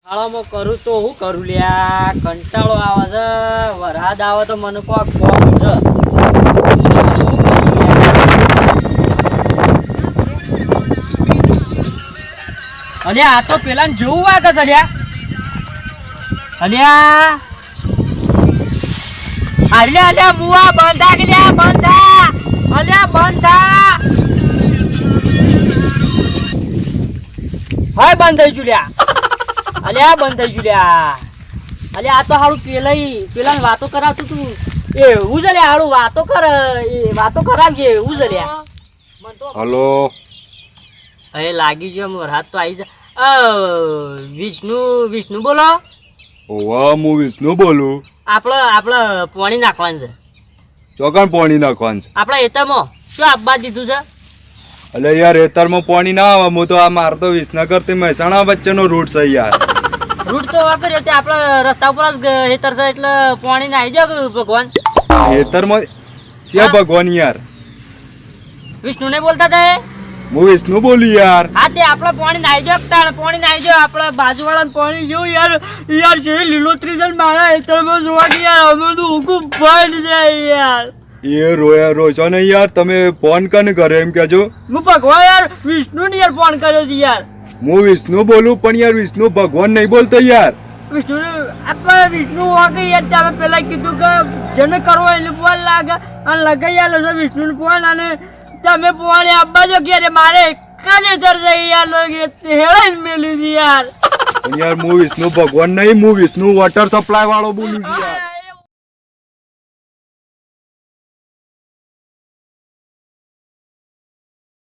હાળામાં કરું તો હું કરું લ્યા કંટાળો આવે છે વરસાદ આવે તો મને કોક કોમ છે અને આ તો પેલા જેવું વાગે છે લ્યા અલ્યા અલ્યા અલ્યા મુવા બંધા કે લ્યા બંધા અલ્યા બંધા હાય બંધ થઈ ગયું અલ્યા બંધ થઈ ગયું અલ્યા આ તો હારું પેલા વાતો કરાવતું તું એવું જ લ્યા હારું વાતો કરાવજે એવું જ લ્યા હલો અરે લાગી ગયો વરસાદ તો આવી જાય વિષ્ણુ બોલો ઓવા હું વિષ્ણુ બોલું આપણે પાણી નાખવાનું છે ચોકન પાણી નાખવાનું છે આપણા એતામાં શું આપવા દીધું છે એટલે યાર રેતરમાં પાણી ના આવે હું તો આ મારતો વિસનગર થી મહેસાણા વચ્ચેનો રૂટ છે યાર રૂટ તો વાપરે તે આપણા રસ્તા ઉપર જ હેતર છે એટલે પાણી નાખી દો ભગવાન હેતરમાં છે ભગવાન યાર વિષ્ણુ ને બોલતા હતા હું વિષ્ણુ બોલું યાર હા તે આપણે પાણી નાખી દો પાણી નાખી દો આપણે બાજુવાળા પાણી જોયું યાર છે લીલોતરી છે મારા હેતરમાં જોવા કે યાર અમે તો હુકુમ બંધ જાય યાર એ રોશો ને યાર તમે ફોન કને કરે એમ કેજો હું ભગવાન યાર વિષ્ણુ ને યાર ફોન કર્યો છે યાર હું વિષ્ણુ બોલું પણ યાર વિષ્ણુ ભગવાન નહીં બોલતો યાર વિષ્ણુ આપણે વિષ્ણુ વાગે યાર તમે પેલા કીધું કે જેને કરવો એને ફોન લાગે અને લગાઈ આલો છે વિષ્ણુ ફોન અને તમે ફોન આપવા જો કે મારે એક જ હેતર છે યાર હેળે મેલ્યું છે યાર યાર હું વિષ્ણુ ભગવાન નહીં હું વિષ્ણુ વોટર સપ્લાય વાળો બોલું છું યાર